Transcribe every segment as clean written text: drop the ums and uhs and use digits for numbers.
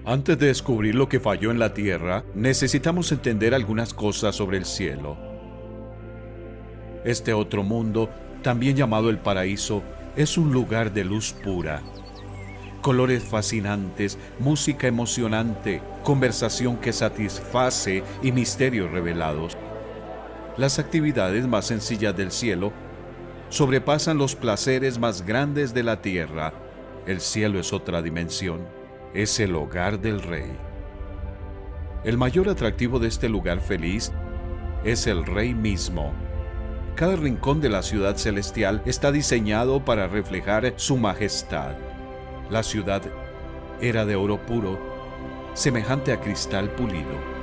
Antes de descubrir lo que falló en la tierra, necesitamos entender algunas cosas sobre el cielo. Este otro mundo, también llamado el paraíso, es un lugar de luz pura. Colores fascinantes, música emocionante, conversación que satisface y misterios revelados. Las actividades más sencillas del cielo sobrepasan los placeres más grandes de la tierra. El cielo es otra dimensión, es el hogar del Rey. El mayor atractivo de este lugar feliz es el Rey mismo. Cada rincón de la ciudad celestial está diseñado para reflejar su majestad. La ciudad era de oro puro, semejante a cristal pulido.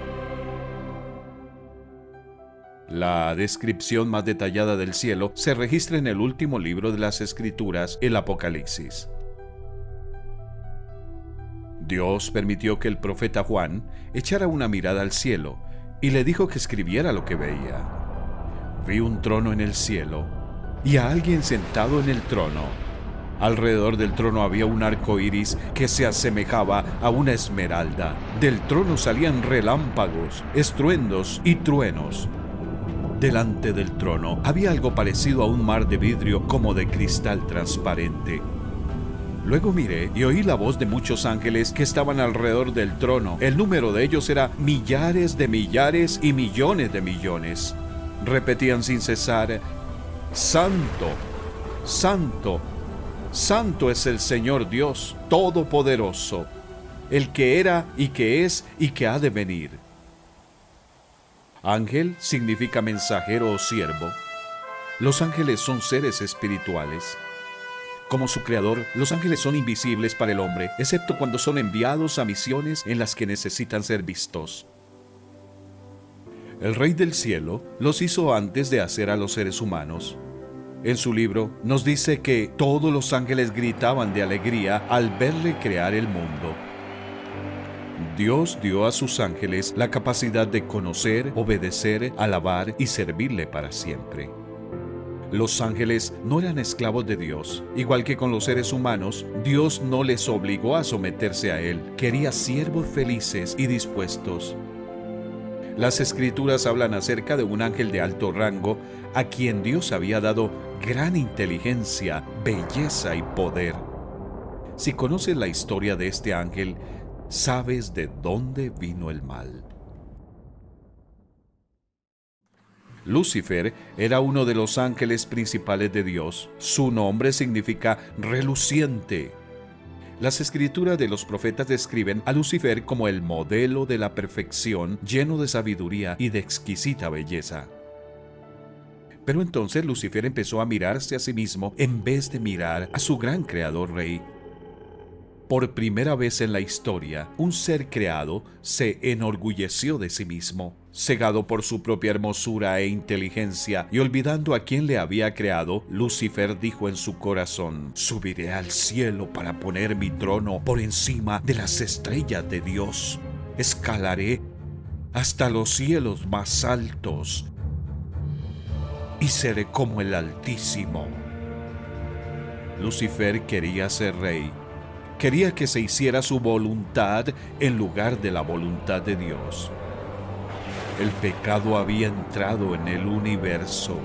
La descripción más detallada del cielo se registra en el último libro de las Escrituras, el Apocalipsis. Dios permitió que el profeta Juan echara una mirada al cielo y le dijo que escribiera lo que veía. Vi un trono en el cielo y a alguien sentado en el trono. Alrededor del trono había un arco iris que se asemejaba a una esmeralda. Del trono salían relámpagos, estruendos y truenos. Delante del trono había algo parecido a un mar de vidrio como de cristal transparente. Luego miré y oí la voz de muchos ángeles que estaban alrededor del trono. El número de ellos era millares de millares y millones de millones. Repetían sin cesar: Santo, Santo, Santo es el Señor Dios Todopoderoso, el que era y que es y que ha de venir. Ángel significa mensajero o siervo. Los ángeles son seres espirituales. Como su creador, los ángeles son invisibles para el hombre, excepto cuando son enviados a misiones en las que necesitan ser vistos. El Rey del Cielo los hizo antes de hacer a los seres humanos. En su libro nos dice que todos los ángeles gritaban de alegría al verle crear el mundo. Dios dio a sus ángeles la capacidad de conocer, obedecer, alabar y servirle para siempre. Los ángeles no eran esclavos de Dios. Igual que con los seres humanos, Dios no les obligó a someterse a Él. Quería siervos felices y dispuestos. Las Escrituras hablan acerca de un ángel de alto rango a quien Dios había dado gran inteligencia, belleza y poder. Si conoces la historia de este ángel, sabes de dónde vino el mal. Lucifer era uno de los ángeles principales de Dios. Su nombre significa reluciente. Las escrituras de los profetas describen a Lucifer como el modelo de la perfección, lleno de sabiduría y de exquisita belleza. Pero entonces Lucifer empezó a mirarse a sí mismo en vez de mirar a su gran creador rey. Por primera vez en la historia, un ser creado se enorgulleció de sí mismo. Cegado por su propia hermosura e inteligencia y olvidando a quien le había creado, Lucifer dijo en su corazón: subiré al cielo para poner mi trono por encima de las estrellas de Dios. Escalaré hasta los cielos más altos y seré como el Altísimo. Lucifer quería ser rey. Quería que se hiciera su voluntad en lugar de la voluntad de Dios. El pecado había entrado en el universo.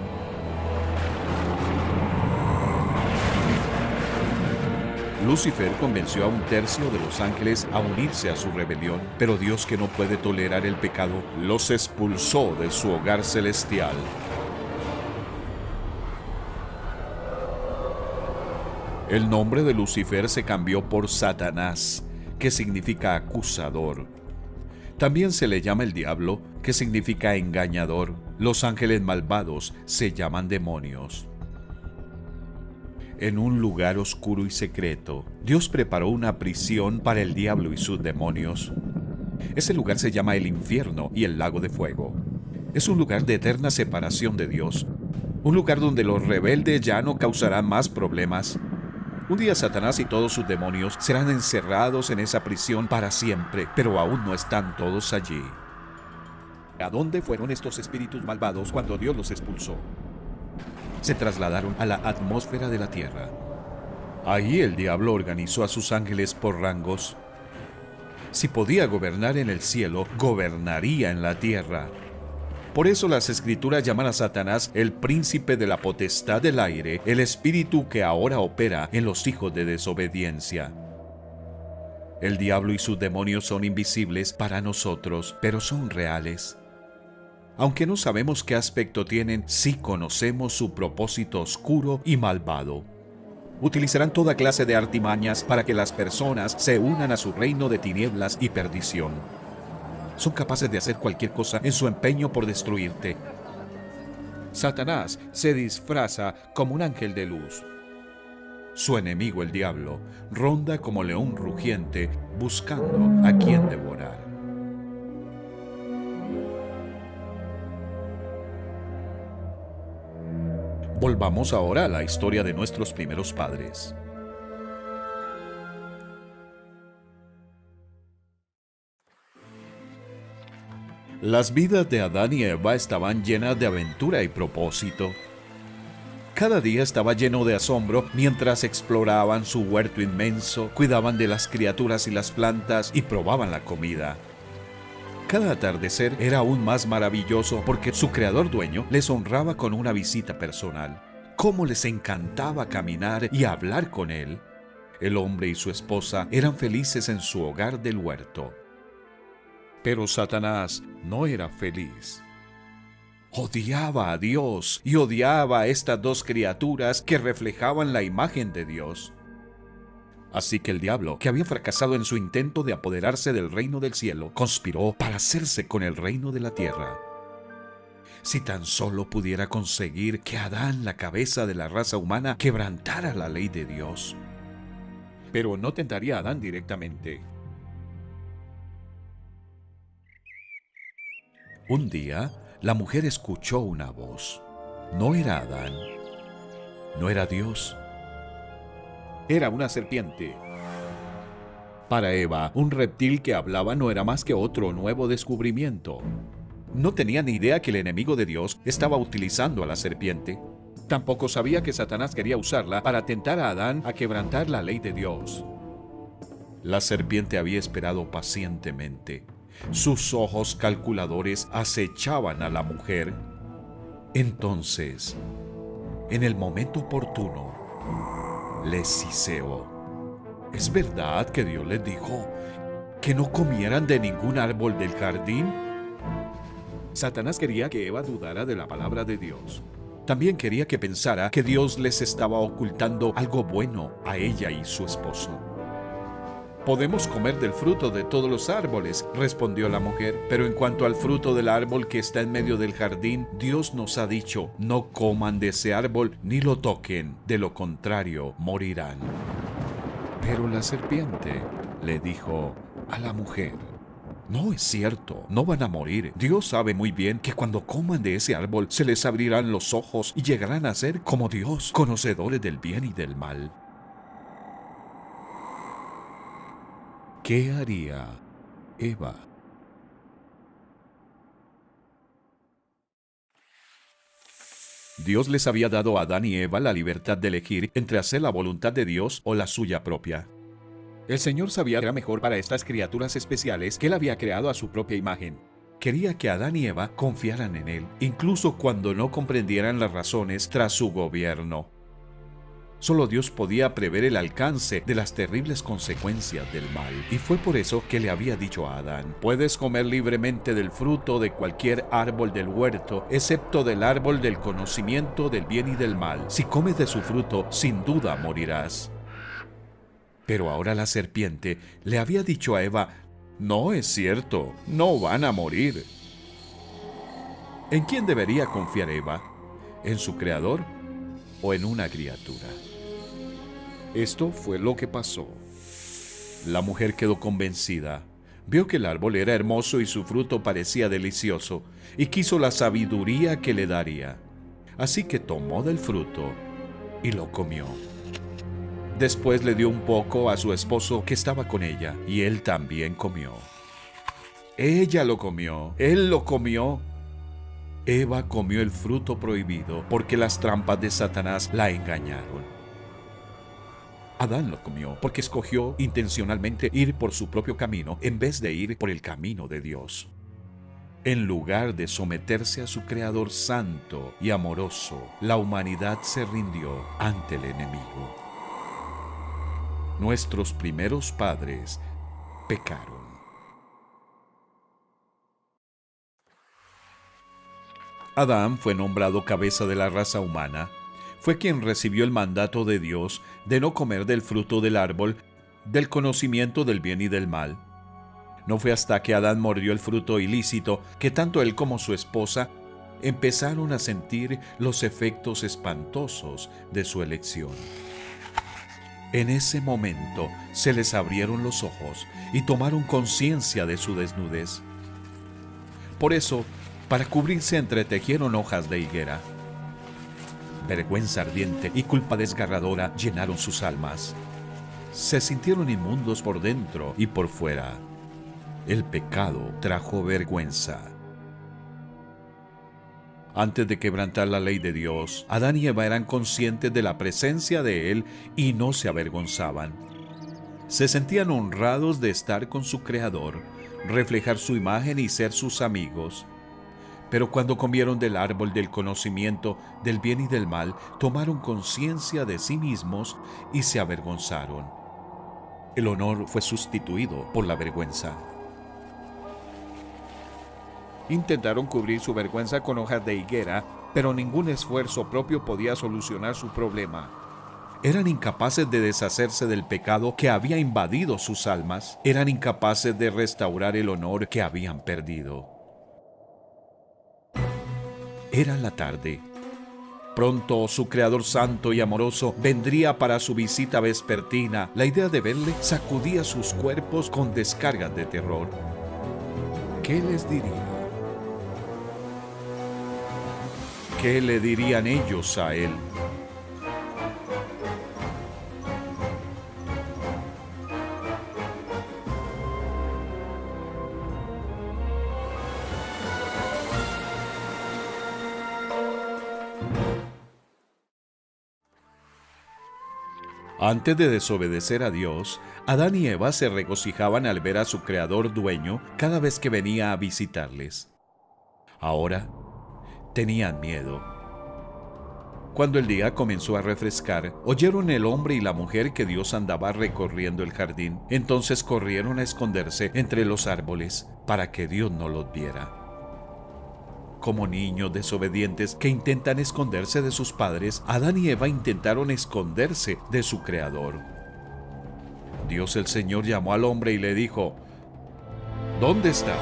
Lucifer convenció a un tercio de los ángeles a unirse a su rebelión, pero Dios, que no puede tolerar el pecado, los expulsó de su hogar celestial. El nombre de Lucifer se cambió por Satanás, que significa acusador. También se le llama el diablo, que significa engañador. Los ángeles malvados se llaman demonios. En un lugar oscuro y secreto, Dios preparó una prisión para el diablo y sus demonios. Ese lugar se llama el infierno y el lago de fuego. Es un lugar de eterna separación de Dios. Un lugar donde los rebeldes ya no causarán más problemas. Un día Satanás y todos sus demonios serán encerrados en esa prisión para siempre, pero aún no están todos allí. ¿A dónde fueron estos espíritus malvados cuando Dios los expulsó? Se trasladaron a la atmósfera de la tierra. Ahí el diablo organizó a sus ángeles por rangos. Si podía gobernar en el cielo, gobernaría en la tierra. Por eso las Escrituras llaman a Satanás el príncipe de la potestad del aire, el espíritu que ahora opera en los hijos de desobediencia. El diablo y sus demonios son invisibles para nosotros, pero son reales. Aunque no sabemos qué aspecto tienen, sí conocemos su propósito oscuro y malvado. Utilizarán toda clase de artimañas para que las personas se unan a su reino de tinieblas y perdición. Son capaces de hacer cualquier cosa en su empeño por destruirte. Satanás se disfraza como un ángel de luz. Su enemigo, el diablo, ronda como león rugiente buscando a quien devorar. Volvamos ahora a la historia de nuestros primeros padres. Las vidas de Adán y Eva estaban llenas de aventura y propósito. Cada día estaba lleno de asombro mientras exploraban su huerto inmenso, cuidaban de las criaturas y las plantas y probaban la comida. Cada atardecer era aún más maravilloso porque su creador dueño les honraba con una visita personal. Cómo les encantaba caminar y hablar con él. El hombre y su esposa eran felices en su hogar del huerto. Pero Satanás no era feliz. Odiaba a Dios y odiaba a estas dos criaturas que reflejaban la imagen de Dios. Así que el diablo, que había fracasado en su intento de apoderarse del reino del cielo, conspiró para hacerse con el reino de la tierra. Si tan solo pudiera conseguir que Adán, la cabeza de la raza humana, quebrantara la ley de Dios. Pero no tentaría a Adán directamente. Un día, la mujer escuchó una voz. No era Adán, no era Dios. Era una serpiente. Para Eva, un reptil que hablaba no era más que otro nuevo descubrimiento. No tenía ni idea que el enemigo de Dios estaba utilizando a la serpiente. Tampoco sabía que Satanás quería usarla para tentar a Adán a quebrantar la ley de Dios. La serpiente había esperado pacientemente. Sus ojos calculadores acechaban a la mujer. Entonces, en el momento oportuno, les siseó. ¿Es verdad que Dios les dijo que no comieran de ningún árbol del jardín? Satanás quería que Eva dudara de la palabra de Dios. También quería que pensara que Dios les estaba ocultando algo bueno a ella y su esposo. Podemos comer del fruto de todos los árboles, respondió la mujer, pero en cuanto al fruto del árbol que está en medio del jardín, Dios nos ha dicho, no coman de ese árbol ni lo toquen, de lo contrario morirán. Pero la serpiente le dijo a la mujer, no es cierto, no van a morir. Dios sabe muy bien que cuando coman de ese árbol se les abrirán los ojos y llegarán a ser como Dios, conocedores del bien y del mal. ¿Qué haría Eva? Dios les había dado a Adán y Eva la libertad de elegir entre hacer la voluntad de Dios o la suya propia. El Señor sabía que era mejor para estas criaturas especiales que Él había creado a su propia imagen. Quería que Adán y Eva confiaran en Él, incluso cuando no comprendieran las razones tras su gobierno. Solo Dios podía prever el alcance de las terribles consecuencias del mal. Y fue por eso que le había dicho a Adán, puedes comer libremente del fruto de cualquier árbol del huerto, excepto del árbol del conocimiento del bien y del mal. Si comes de su fruto, sin duda morirás. Pero ahora la serpiente le había dicho a Eva, no es cierto, no van a morir. ¿En quién debería confiar Eva? ¿En su creador o en una criatura? Esto fue lo que pasó. La mujer quedó convencida. Vio que el árbol era hermoso y su fruto parecía delicioso, y quiso la sabiduría que le daría. Así que tomó del fruto y lo comió. Después le dio un poco a su esposo que estaba con ella, y él también comió. Ella lo comió, él lo comió. Eva comió el fruto prohibido porque las trampas de Satanás la engañaron. Adán lo comió porque escogió intencionalmente ir por su propio camino en vez de ir por el camino de Dios. En lugar de someterse a su Creador santo y amoroso, la humanidad se rindió ante el enemigo. Nuestros primeros padres pecaron. Adán fue nombrado cabeza de la raza humana. Fue quien recibió el mandato de Dios de no comer del fruto del árbol del conocimiento del bien y del mal. No fue hasta que Adán mordió el fruto ilícito que tanto él como su esposa empezaron a sentir los efectos espantosos de su elección. En ese momento se les abrieron los ojos y tomaron conciencia de su desnudez. Por eso, para cubrirse entretejieron hojas de higuera. Vergüenza ardiente y culpa desgarradora llenaron sus almas. Se sintieron inmundos por dentro y por fuera. El pecado trajo vergüenza. Antes de quebrantar la ley de Dios, Adán y Eva eran conscientes de la presencia de Él y no se avergonzaban. Se sentían honrados de estar con su Creador, reflejar su imagen y ser sus amigos. Pero cuando comieron del árbol del conocimiento del bien y del mal, tomaron conciencia de sí mismos y se avergonzaron. El honor fue sustituido por la vergüenza. Intentaron cubrir su vergüenza con hojas de higuera, pero ningún esfuerzo propio podía solucionar su problema. Eran incapaces de deshacerse del pecado que había invadido sus almas. Eran incapaces de restaurar el honor que habían perdido. Era la tarde. Pronto su Creador santo y amoroso vendría para su visita vespertina. La idea de verle sacudía sus cuerpos con descargas de terror. ¿Qué les diría? ¿Qué le dirían ellos a él? Antes de desobedecer a Dios, Adán y Eva se regocijaban al ver a su Creador dueño cada vez que venía a visitarles. Ahora tenían miedo. Cuando el día comenzó a refrescar, oyeron el hombre y la mujer que Dios andaba recorriendo el jardín. Entonces corrieron a esconderse entre los árboles para que Dios no los viera. Como niños desobedientes que intentan esconderse de sus padres, Adán y Eva intentaron esconderse de su Creador. Dios el Señor llamó al hombre y le dijo: ¿Dónde estás?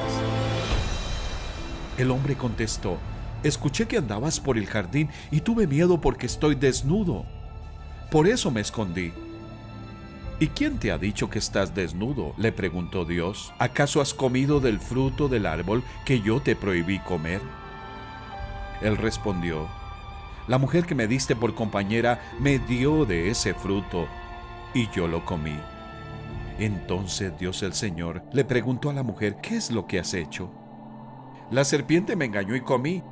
El hombre contestó: escuché que andabas por el jardín y tuve miedo porque estoy desnudo. Por eso me escondí. ¿Y quién te ha dicho que estás desnudo?, le preguntó Dios. ¿Acaso has comido del fruto del árbol que yo te prohibí comer? Él respondió: la mujer que me diste por compañera me dio de ese fruto y yo lo comí. Entonces Dios el Señor le preguntó a la mujer: ¿qué es lo que has hecho? La serpiente me engañó y comí,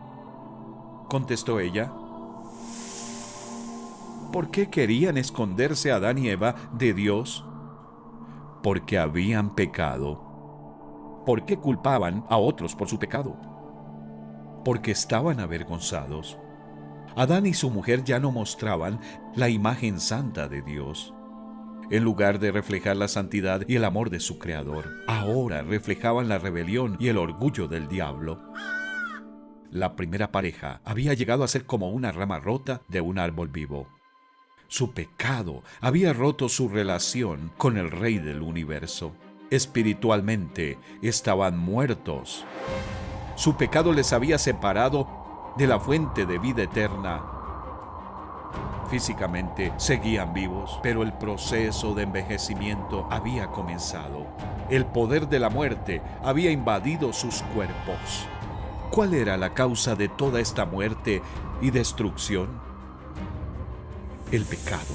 contestó ella. ¿Por qué querían esconderse Adán y Eva de Dios? Porque habían pecado. ¿Por qué culpaban a otros por su pecado? Porque estaban avergonzados. Adán y su mujer ya no mostraban la imagen santa de Dios. En lugar de reflejar la santidad y el amor de su Creador, ahora reflejaban la rebelión y el orgullo del diablo. La primera pareja había llegado a ser como una rama rota de un árbol vivo. Su pecado había roto su relación con el Rey del universo. Espiritualmente estaban muertos. Su pecado les había separado de la fuente de vida eterna. Físicamente seguían vivos, pero el proceso de envejecimiento había comenzado. El poder de la muerte había invadido sus cuerpos. ¿Cuál era la causa de toda esta muerte y destrucción? El pecado.